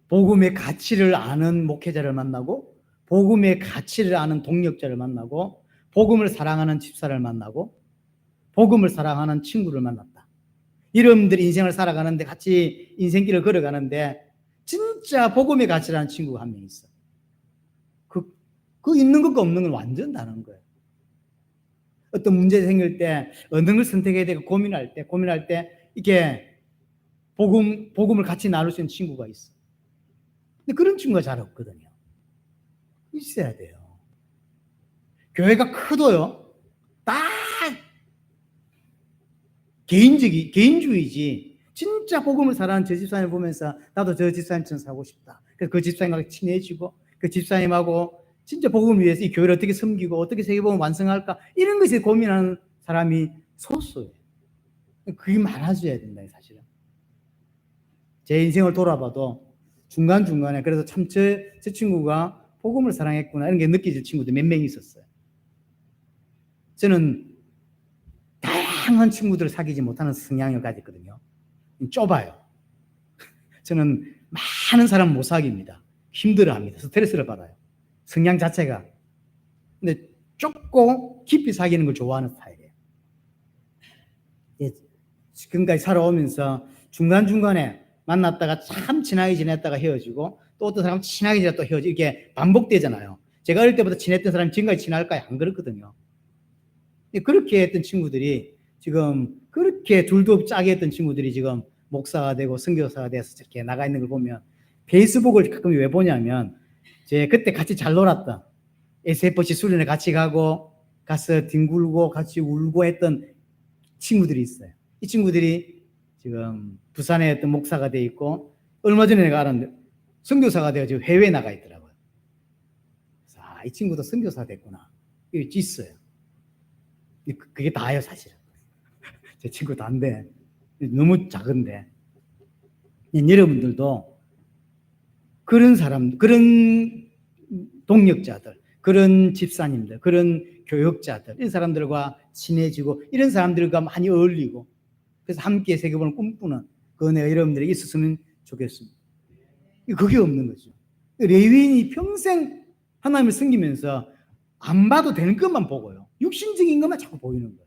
복음의 가치를 아는 목회자를 만나고 복음의 가치를 아는 동력자를 만나고 복음을 사랑하는 집사를 만나고 복음을 사랑하는 친구를 만났다. 여러분들이 인생을 살아가는데 같이 인생길을 걸어가는데 진짜 복음의 가치라는 친구가 한 명 있어. 그 있는 것과 없는 건 완전 다른 거예요. 어떤 문제 생길 때 어느 걸 선택해야 되고 고민할 때 이렇게 복음을 같이 나눌 수 있는 친구가 있어. 근데 그런 친구가 잘 없거든요. 있어야 돼요. 교회가 커도요, 다 개인주의지. 진짜 복음을 사랑하는 저 집사님 보면서 나도 저 집사님처럼 살고 싶다. 그래서 그 집사님하고 친해지고 그 집사님하고 진짜 복음을 위해서 이 교회를 어떻게 섬기고 어떻게 세계복음을 완성할까 이런 것에 고민하는 사람이 소수예요. 그게 많아져야 된다, 사실은. 제 인생을 돌아봐도 중간중간에 그래서 참 저 친구가 복음을 사랑했구나 이런 게 느껴질 친구들 몇 명 있었어요. 저는 다양한 친구들을 사귀지 못하는 성향을 가졌거든요. 좁아요. 저는 많은 사람 못 사귀입니다. 힘들어합니다. 스트레스를 받아요. 성향 자체가. 근데 좁고 깊이 사귀는 걸 좋아하는 스타일이에요. 지금까지 살아오면서 중간중간에 만났다가 참 친하게 지냈다가 헤어지고 또 어떤 사람 친하게 지냈다가 또 헤어지고 이렇게 반복되잖아요. 제가 어릴 때부터 친했던 사람이 지금까지 친할까요? 안 그렇거든요. 그렇게 했던 친구들이 지금 그렇게 둘도 짜게 했던 친구들이 지금 목사가 되고 선교사가 돼서 이렇게 나가 있는 걸 보면 페이스북을 가끔 왜 보냐면 제 그때 같이 잘 놀았던 SFC 수련회 같이 가서 뒹굴고 같이 울고 했던 친구들이 있어요. 이 친구들이 지금 부산에 어떤 목사가 돼 있고 얼마 전에 내가 알았는데 선교사가 되어 지금 해외에 나가 있더라고요. 그래서 이 친구도 선교사 됐구나. 이게 있어요. 그게 다예요, 사실은. 제 친구 다인데 너무 작은데 여러분들도 그런 사람, 그런 동력자들, 그런 집사님들, 그런 교역자들 이런 사람들과 친해지고 이런 사람들과 많이 어울리고 그래서 함께 세계복음을 꿈꾸는 그 은혜가 여러분들에게 있었으면 좋겠습니다. 그게 없는 거죠. 레위인이 평생 하나님을 섬기면서 안 봐도 되는 것만 보고요. 육신적인 것만 자꾸 보이는 거예요.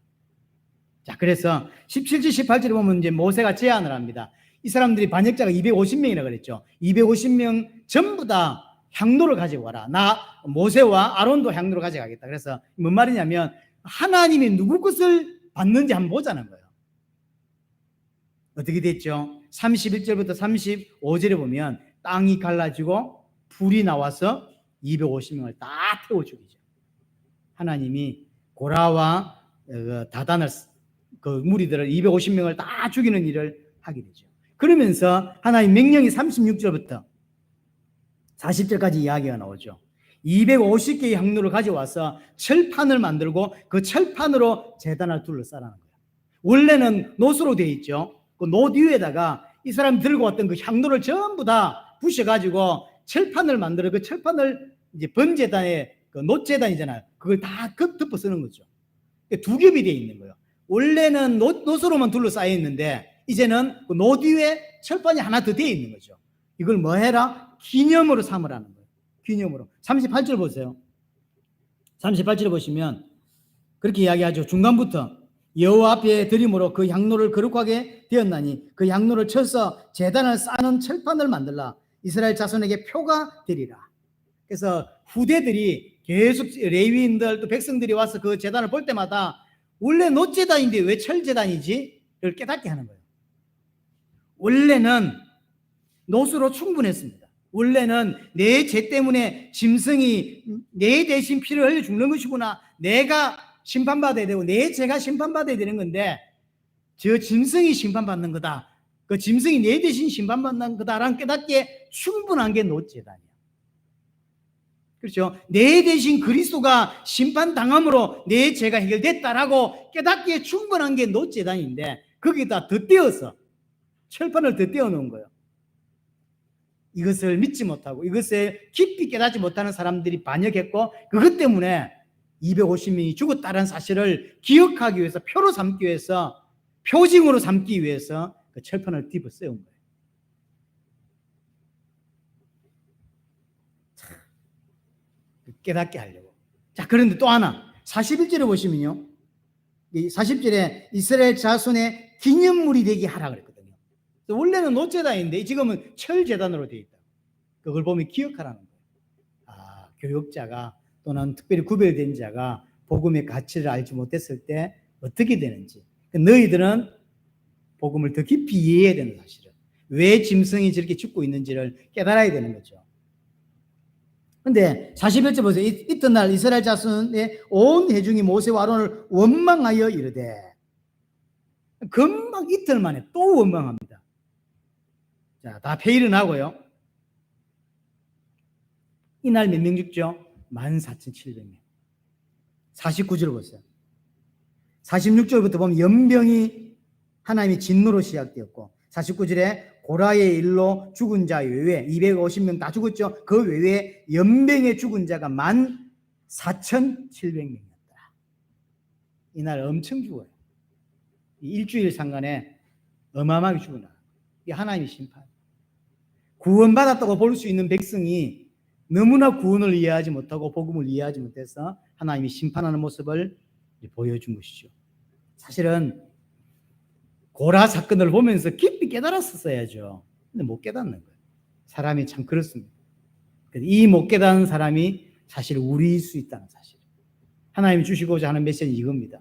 자, 그래서 17절, 18절에 보면 이제 모세가 제안을 합니다. 이 사람들이 반역자가 250명이라 그랬죠. 250명 전부 다 향로를 가지고 와라. 나 모세와 아론도 향로를 가져가겠다. 그래서 뭔 말이냐면 하나님이 누구 것을 받는지 한번 보자는 거예요. 어떻게 됐죠? 31절부터 35절에 보면 땅이 갈라지고 불이 나와서 250명을 다 태워 죽이죠. 하나님이 고라와 다단을 그 무리들을 250명을 다 죽이는 일을 하게 되죠. 그러면서 하나님 명령이 36절부터 40절까지 이야기가 나오죠. 250개의 향로를 가져와서 철판을 만들고 그 철판으로 제단을 둘러싸라는 거예요. 원래는 놋으로 되어 있죠. 그 놋 위에다가 이 사람이 들고 왔던 그 향로를 전부 다 부셔가지고 철판을 만들어 그 철판을 이제 번제단에 그 놋제단이잖아요. 그걸 다 덮어 쓰는 거죠. 두 겹이 되어 있는 거예요. 원래는 놋으로만 둘러싸여 있는데 이제는 그 놋 위에 철판이 하나 더 되어 있는 거죠. 이걸 뭐 해라? 기념으로 삼으라는 거예요. 기념으로. 38절 보세요. 38절 보시면 그렇게 이야기하죠. 중간부터 여호와 앞에 드림으로 그 향로를 거룩하게 되었나니 그 향로를 쳐서 제단을 쌓는 철판을 만들라. 이스라엘 자손에게 표가 되리라. 그래서 후대들이 계속 레위인들 또 백성들이 와서 그 제단을 볼 때마다 원래 놋제단인데 왜 철제단이지? 를 깨닫게 하는 거예요. 원래는 놋으로 충분했습니다. 원래는 내 죄 때문에 짐승이 내 대신 피를 흘려 죽는 것이구나. 내가 심판받아야 되고 내 죄가 심판받아야 되는 건데 저 짐승이 심판받는 거다 그 짐승이 내 대신 심판받는 거다라는 깨닫기에 충분한 게 노제단이야. 그렇죠? 내 대신 그리스도가 심판당함으로 내 죄가 해결됐다라고 깨닫기에 충분한 게 노제단인데 거기다 덧대어서 철판을 덧대어 놓은 거예요. 이것을 믿지 못하고 이것을 깊이 깨닫지 못하는 사람들이 반역했고 그것 때문에 250명이 죽었다는 사실을 기억하기 위해서 표로 삼기 위해서 표징으로 삼기 위해서 그 철판을 뒤집어 세운 거예요. 깨닫게 하려고. 자, 그런데 또 하나 41절에 보시면요. 이 40절에 이스라엘 자손의 기념물이 되게 하라 그랬거든요. 원래는 노제단인데 지금은 철제단으로 되어 있다. 그걸 보면 기억하라는 거예요. 아, 교역자가 또는 특별히 구별된 자가 복음의 가치를 알지 못했을 때 어떻게 되는지. 너희들은 복음을 더 깊이 이해해야 되는 사실은 왜 짐승이 저렇게 죽고 있는지를 깨달아야 되는 거죠. 근데 41절 보세요. 이튿날 이스라엘 자손의 온 회중이 모세와 아론을 원망하여 이르되 금방 이틀 만에 또 원망합니다. 자, 다 폐일은 하고요. 이날 몇 명 죽죠? 14,700명. 49절 보세요. 46절부터 보면 연병이 하나님의 진노로 시작되었고 49절에 고라의 일로 죽은 자 외에 250명 다 죽었죠. 그 외에 연병에 죽은 자가 14,700명이었다. 이날 엄청 죽어요. 일주일 상간에 어마어마하게 죽어나. 이게 하나님의 심판. 구원받았다고 볼 수 있는 백성이 너무나 구원을 이해하지 못하고 복음을 이해하지 못해서 하나님이 심판하는 모습을 보여준 것이죠. 사실은 고라 사건을 보면서 깊이 깨달았었어야죠. 근데 못 깨닫는 거예요. 사람이 참 그렇습니다. 이 못 깨닫는 사람이 사실 우리일 수 있다는 사실. 하나님이 주시고자 하는 메시지는 이겁니다.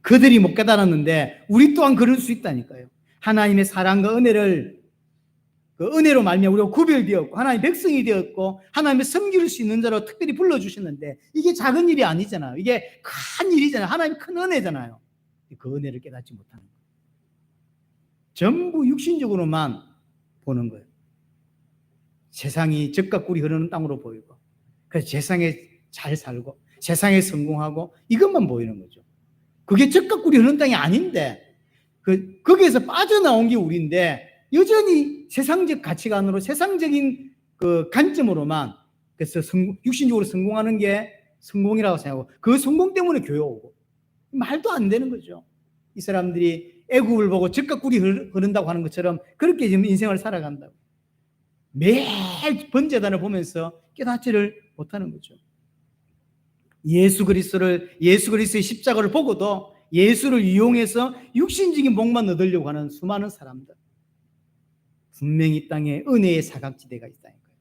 그들이 못 깨달았는데 우리 또한 그럴 수 있다니까요. 하나님의 사랑과 은혜를 그 은혜로 말미암아 우리가 구별되었고 하나님의 백성이 되었고 하나님의 섬길 수 있는 자로 특별히 불러주셨는데 이게 작은 일이 아니잖아요. 이게 큰 일이잖아요. 하나님의 큰 은혜잖아요. 그 은혜를 깨닫지 못하는 거예요. 전부 육신적으로만 보는 거예요. 세상이 젖과 꿀이 흐르는 땅으로 보이고 그래서 세상에 잘 살고 세상에 성공하고 이것만 보이는 거죠. 그게 젖과 꿀이 흐르는 땅이 아닌데 거기에서 빠져나온 게 우리인데 여전히 세상적 가치관으로 세상적인 그 관점으로만 그래서 육신적으로 성공하는 게 성공이라고 생각하고 그 성공 때문에 교회 오고 말도 안 되는 거죠. 이 사람들이 애굽을 보고 젖과 꿀이 흐른다고 하는 것처럼 그렇게 지금 인생을 살아간다고 매일 번제단을 보면서 깨닫지를 못하는 거죠. 예수 그리스도의 십자가를 보고도 예수를 이용해서 육신적인 복만 얻으려고 하는 수많은 사람들. 분명히 이 땅에 은혜의 사각지대가 있다니까요.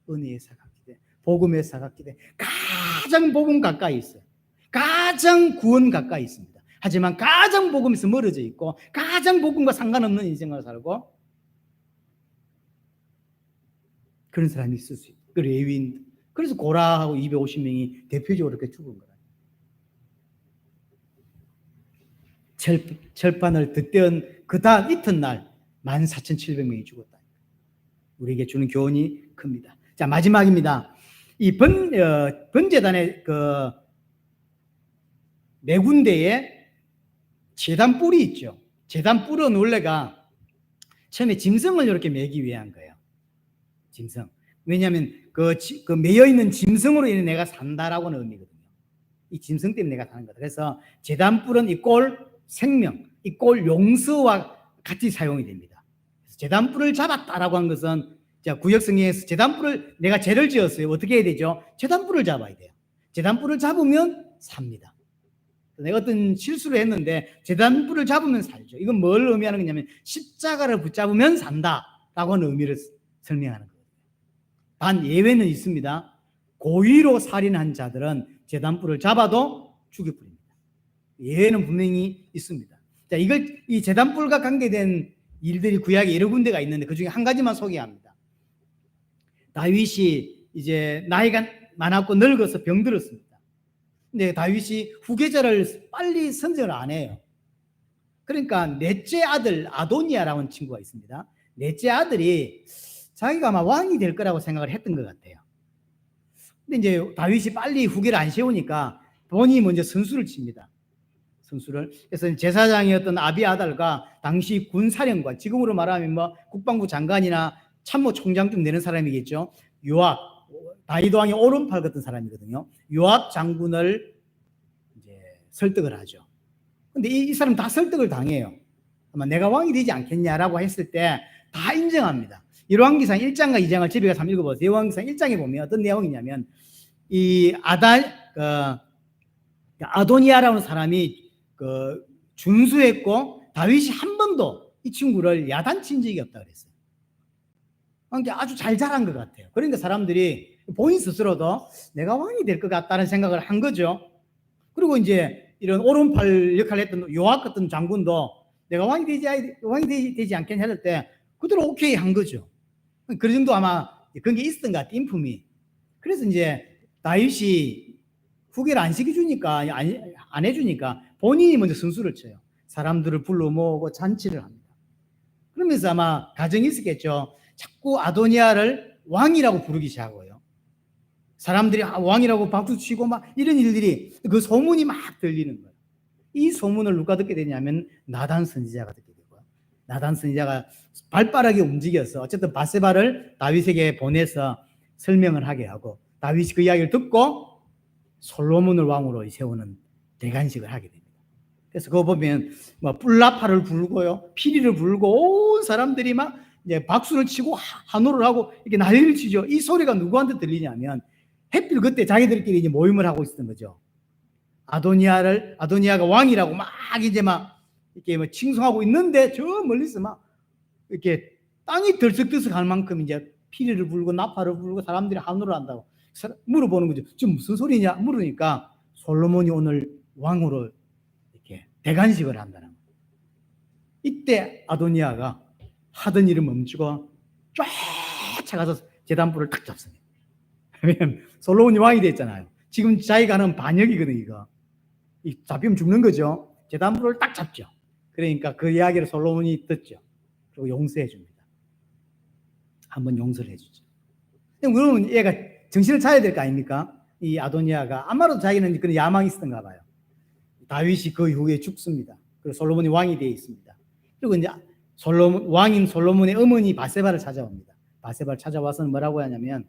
은혜의 사각지대, 복음의 사각지대. 가장 복음 가까이 있어요. 가장 구원 가까이 있습니다. 하지만 가장 복음에서 멀어져 있고 가장 복음과 상관없는 인생을 살고 그런 사람이 있을 수 있어요. 그 레위인. 그래서 고라하고 250명이 대표적으로 이렇게 죽은 거예요. 철판을 덧대은 그 다음 이튿날 14,700명이 죽었다. 우리에게 주는 교훈이 큽니다. 자, 마지막입니다. 이 번제단의 그 네 군데에 제단 뿔이 있죠. 제단 뿔은 원래가 처음에 짐승을 이렇게 매기 위한 거예요. 짐승. 왜냐하면 그 매여 있는 짐승으로 인해 내가 산다라고는 의미거든요. 이 짐승 때문에 내가 사는 거다. 그래서 제단 뿔은 이꼴 생명, 이꼴 용서와 같이 사용이 됩니다. 제단 뿔을 잡았다라고 한 것은 구약 성경에서 제단 뿔을 내가 죄를 지었어요. 어떻게 해야 되죠? 제단 뿔을 잡아야 돼요. 제단 뿔을 잡으면 삽니다. 내가 어떤 실수를 했는데 제단 뿔을 잡으면 살죠. 이건 뭘 의미하는 거냐면 십자가를 붙잡으면 산다라고 하는 의미를 설명하는 거예요. 단 예외는 있습니다. 고의로 살인한 자들은 제단 뿔을 잡아도 죽여버립니다. 예외는 분명히 있습니다. 자, 이 제단 뿔과 관계된 일들이 구약에 여러 군데가 있는데 그 중에 한 가지만 소개합니다. 다윗이 이제 나이가 많았고 늙어서 병들었습니다. 근데 다윗이 후계자를 빨리 선정을 안 해요. 그러니까 넷째 아들 아도니아라는 친구가 있습니다. 넷째 아들이 자기가 아마 왕이 될 거라고 생각을 했던 것 같아요. 근데 이제 다윗이 빨리 후계를 안 세우니까 본인이 먼저 선수를 칩니다. 선수를. 그래서 제사장이었던 아비아달과 당시 군사령관, 지금으로 말하면 뭐 국방부 장관이나 참모총장쯤 되는 사람이겠죠. 요압, 다윗 왕의 오른팔 같은 사람이거든요. 요압 장군을 이제 설득을 하죠. 근데 이 사람 다 설득을 당해요. 아마 내가 왕이 되지 않겠냐라고 했을 때 다 인정합니다. 열왕기상 1장과 2장을 집에 가서 한번 읽어보세요. 열왕기상 1장에 보면 어떤 내용이냐면 이 아도니아라는 사람이 준수했고 다윗이 한 번도 이 친구를 야단친 적이 없다 그랬어요. 그러니까 아주 잘 자란 것 같아요. 그러니까 사람들이 본인 스스로도 내가 왕이 될 것 같다는 생각을 한 거죠. 그리고 이제 이런 오른팔 역할을 했던 요압 같은 장군도 내가 왕이 되지 않겠냐 할 때 그대로 오케이 한 거죠. 그 정도 아마 그런 게 있었던 것 같아요. 인품이. 그래서 이제 다윗이 후계를 안 시켜주니까 안 해주니까 본인이 먼저 선수를 쳐요. 사람들을 불러 모으고 잔치를 합니다. 그러면서 아마 가정이 있었겠죠. 자꾸 아도니아를 왕이라고 부르기 시작하고요. 사람들이 왕이라고 박수 치고 막 이런 일들이 그 소문이 막 들리는 거예요. 이 소문을 누가 듣게 되냐면 나단 선지자가 듣게 되고요. 나단 선지자가 발빠르게 움직여서 어쨌든 바세바를 다윗에게 보내서 설명을 하게 하고 다윗이 그 이야기를 듣고 솔로몬을 왕으로 세우는 대관식을 하게 됩니다. 그래서 그거 보면 뭐 뿔나파를 불고요, 피리를 불고 온 사람들이 막 이제 박수를 치고 한호를 하고 이렇게 난리를 치죠. 이 소리가 누구한테 들리냐면 햇빛 그때 자기들끼리 이제 모임을 하고 있었던 거죠. 아도니아가 왕이라고 막 이제 막 이렇게 뭐 칭송하고 있는데 저 멀리서 막 이렇게 땅이 들썩들썩할 만큼 이제 피리를 불고 나파를 불고 사람들이 한호를 한다고 물어보는 거죠. 지금 무슨 소리냐 물으니까 솔로몬이 오늘 왕으로 이렇게 대관식을 한다는 거예요. 이때 아도니아가 하던 일을 멈추고 쫓아가서 제단불을 딱 잡습니다. 왜냐면 솔로몬이 왕이 됐잖아요. 지금 자기가 하는 반역이거든요. 이거 잡히면 죽는 거죠. 제단불을 딱 잡죠. 그러니까 그 이야기를 솔로몬이 듣죠. 그리고 용서해 줍니다. 한번 용서를 해주죠. 그러면 얘가 정신을 차려야 될 거 아닙니까? 이 아도니아가 아마도 자기는 그런 야망이 있었던가 봐요. 다윗이 그 이후에 죽습니다. 그리고 솔로몬이 왕이 되어 있습니다. 그리고 이제 왕인 솔로몬의 어머니 바세바를 찾아옵니다. 바세바를 찾아와서는 뭐라고 하냐면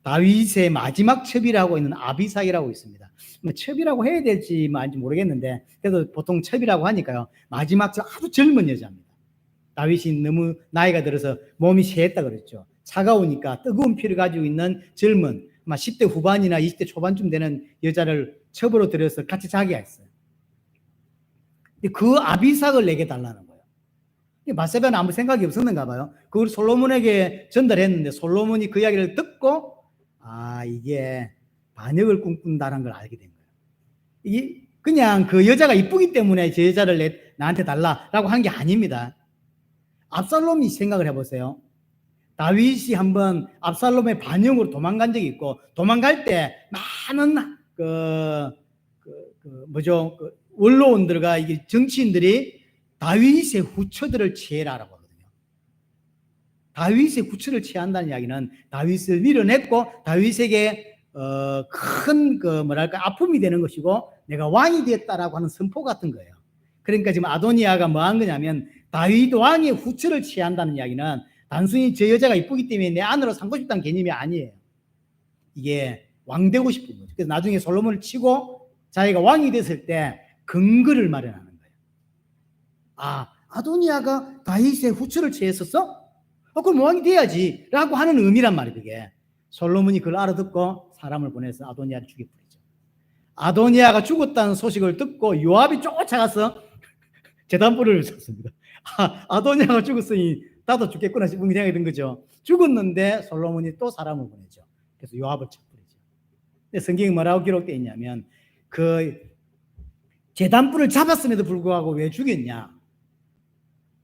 다윗의 마지막 첩이라고 있는 아비삭이라고 있습니다. 뭐 첩이라고 해야 될지 말지 모르겠는데 그래도 보통 첩이라고 하니까요. 마지막 첩 아주 젊은 여자입니다. 다윗이 너무 나이가 들어서 몸이 쇠했다 그랬죠. 차가우니까 뜨거운 피를 가지고 있는 젊은 10대 후반이나 20대 초반쯤 되는 여자를 첩으로 들여서 같이 자게 했어요. 그 아비삭을 내게 달라는 거예요. 바세바는 아무 생각이 없었는가 봐요. 그걸 솔로몬에게 전달했는데 솔로몬이 그 이야기를 듣고 이게 반역을 꿈꾼다는 걸 알게 된 거예요. 이게 그냥 그 여자가 이쁘기 때문에 저 여자를 나한테 달라라고 한 게 아닙니다. 압살롬이 생각을 해보세요. 다윗이 한번 압살롬의 반역으로 도망간 적이 있고 도망갈 때 많은 원로원들과 이게 정치인들이 다윗의 후처들을 취해라라고 하거든요. 다윗의 후처를 취한다는 이야기는 다윗을 밀어냈고 다윗에게 큰 아픔이 되는 것이고 내가 왕이 되었다라고 하는 선포 같은 거예요. 그러니까 지금 아도니아가 뭐 한 거냐면 다윗 왕의 후처를 취한다는 이야기는 단순히 저 여자가 이쁘기 때문에 내 안으로 삼고 싶다는 개념이 아니에요. 이게 왕 되고 싶은 거죠. 그래서 나중에 솔로몬을 치고 자기가 왕이 됐을 때 근거를 마련하는 거예요. 아도니아가 다윗의 후처를 취했었어? 그럼 왕이 돼야지 라고 하는 의미란 말이에요. 그게 솔로몬이 그걸 알아듣고 사람을 보내서 아도니아를 죽여버리죠. 아도니아가 죽었다는 소식을 듣고 요압이 쫓아가서 제단불을 쳤습니다. 아도니아가 죽었으니 나도 죽겠구나 싶은 생각이 든 거죠. 죽었는데 솔로몬이 또 사람을 보내죠. 그래서 요압을 쳐버리죠. 근데 성경에 뭐라고 기록되어 있냐면 그 제단불을 잡았음에도 불구하고 왜 죽였냐?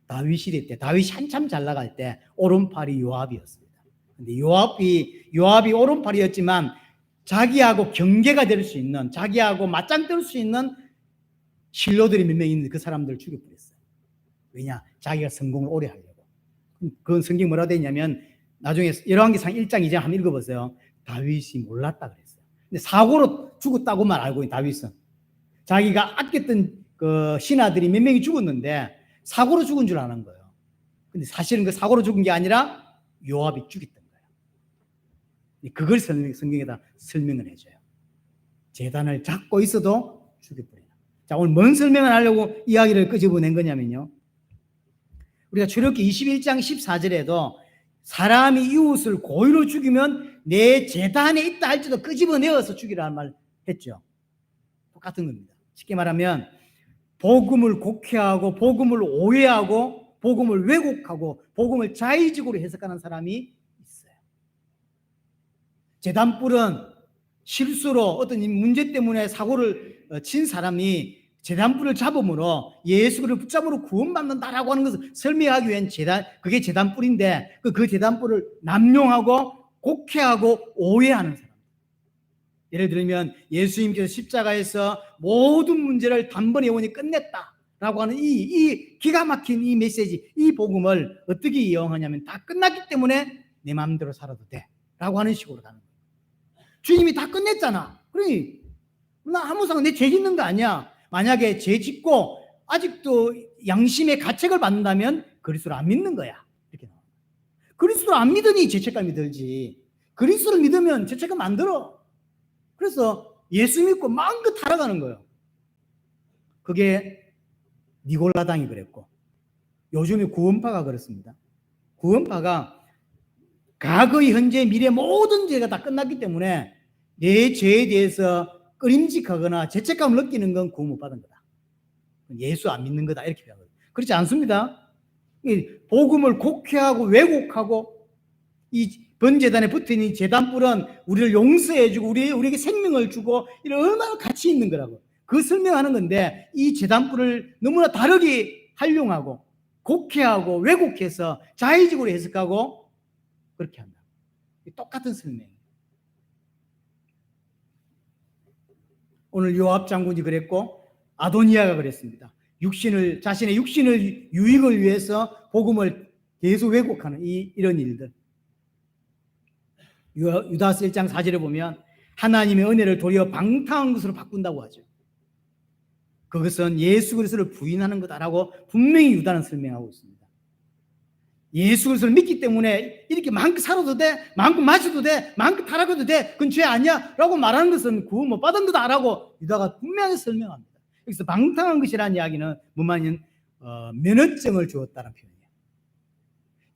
다윗이 한참 잘 나갈 때 오른팔이 요압이었습니다. 근데 요압이 오른팔이었지만 자기하고 경계가 될 수 있는, 자기하고 맞짱 뜰 수 있는 신료들이 몇 명 있는데 그 사람들을 죽여버렸어요. 왜냐? 자기가 성공을 오래 하려고. 그건 성경 뭐라고 되어 있냐면 나중에 열왕기상 1장 2장 한번 읽어보세요. 다윗이 몰랐다 그랬어요. 근데 사고로 죽었다고만 알고 있는 다윗은. 자기가 아꼈던 그 신하들이 몇 명이 죽었는데 사고로 죽은 줄 아는 거예요. 근데 사실은 그 사고로 죽은 게 아니라 요압이 죽였던 거예요. 그걸 성경에다 설명을 해줘요. 제단을 잡고 있어도 죽여버려요. 자, 오늘 뭔 설명을 하려고 이야기를 끄집어낸 거냐면요. 우리가 출애굽기 21장 14절에도 사람이 이웃을 고의로 죽이면 내 제단에 있다 할지도 끄집어내어서 죽이라는 말 했죠. 똑같은 겁니다. 쉽게 말하면 복음을 곡해하고 복음을 오해하고 복음을 왜곡하고 복음을 자의적으로 해석하는 사람이 있어요. 제단불은 실수로 어떤 문제 때문에 사고를 친 사람이 제단불을 잡음으로 예수 그리스도를 붙잡으로 구원받는다라고 하는 것을 설명하기 위한 그게 제단불인데 그 제단불을 남용하고 곡해하고 오해하는 사람. 예를 들면 예수님께서 십자가에서 모든 문제를 단번에 영원히 끝냈다라고 하는 이 기가 막힌 이 메시지, 이 복음을 어떻게 이용하냐면 다 끝났기 때문에 내 마음대로 살아도 돼라고 하는 식으로 가는 거예요. 주님이 다 끝냈잖아. 그러니 나 아무 상관 내 죄 짓는 거 아니야. 만약에 죄 짓고 아직도 양심의 가책을 받는다면 그리스도를 안 믿는 거야. 이렇게 나와요. 그리스도를 안 믿으니 죄책감이 들지. 그리스도를 믿으면 죄책감 안 들어. 그래서 예수 믿고 마음껏 살아가는 거예요. 그게 니골라당이 그랬고 요즘에 구원파가 그렇습니다. 구원파가 과거의 현재 미래 모든 죄가 다 끝났기 때문에 내 죄에 대해서 꺼림직하거나 죄책감을 느끼는 건 구원 못 받은 거다. 예수 안 믿는 거다 이렇게 표현하거든요. 그렇지 않습니다. 복음을 곡해하고 왜곡하고 이 번제단에 붙은 이 제단불은 우리를 용서해주고 우리에게 생명을 주고 이런 얼마나 가치 있는 거라고 그 설명하는 건데 이 제단불을 너무나 다르게 활용하고 곡해하고 왜곡해서 자의적으로 해석하고 그렇게 한다. 똑같은 설명이에요. 오늘 요압 장군이 그랬고 아도니아가 그랬습니다. 자신의 육신을 유익을 위해서 복음을 계속 왜곡하는 이런 일들. 유다서 1장 4절에 보면 하나님의 은혜를 도리어 방탕한 것으로 바꾼다고 하죠. 그것은 예수 그리스도를 부인하는 거다라고 분명히 유다는 설명하고 있습니다. 예수 그리스도를 믿기 때문에 이렇게 마음껏 살아도 돼, 마음껏 마셔도 돼, 마음껏 타락해도 돼, 그건 죄 아니야 라고 말하는 것은 구원 못 받은 거다라고 유다가 분명히 설명합니다. 여기서 방탕한 것이라는 이야기는 뭐냐면 면허증을 주었다는 표현이에요.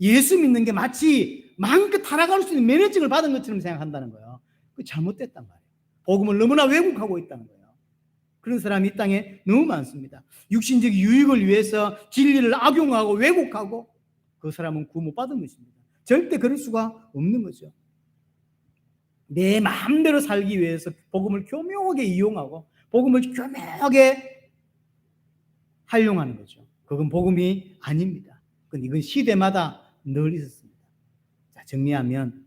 예수 믿는 게 마치 마음껏 타락할 수 있는 면허증을 받은 것처럼 생각한다는 거예요. 그게 잘못됐단 말이에요. 복음을 너무나 왜곡하고 있다는 거예요. 그런 사람이 이 땅에 너무 많습니다. 육신적 유익을 위해서 진리를 악용하고 왜곡하고 그 사람은 구원 못 받은 것입니다. 절대 그럴 수가 없는 거죠. 내 마음대로 살기 위해서 복음을 교묘하게 이용하고 복음을 교묘하게 활용하는 거죠. 그건 복음이 아닙니다. 이건 시대마다 늘 있었습니다. 자, 정리하면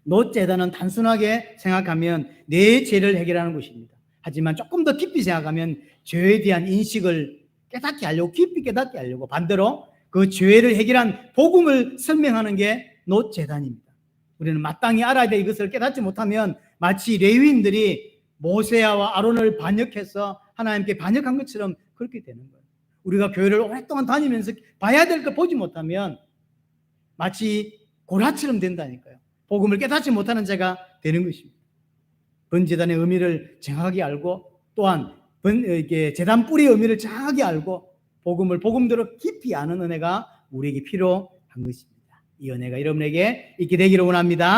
노제단은 단순하게 생각하면 내 죄를 해결하는 것입니다. 하지만 조금 더 깊이 생각하면 죄에 대한 인식을 깨닫게 하려고 깊이 깨닫게 하려고 반대로 그 죄를 해결한 복음을 설명하는 게 노제단입니다. 우리는 마땅히 알아야 될 이것을 깨닫지 못하면 마치 레위인들이 모세와 아론을 반역해서 하나님께 반역한 것처럼 그렇게 되는 거예요. 우리가 교회를 오랫동안 다니면서 봐야 될 거 보지 못하면 마치 고라처럼 된다니까요. 복음을 깨닫지 못하는 자가 되는 것입니다. 번제단의 의미를 정확하게 알고 또한 제단 뿌리의 의미를 정확하게 알고 복음을 복음대로 깊이 아는 은혜가 우리에게 필요한 것입니다. 이 은혜가 여러분에게 있게 되기를 원합니다.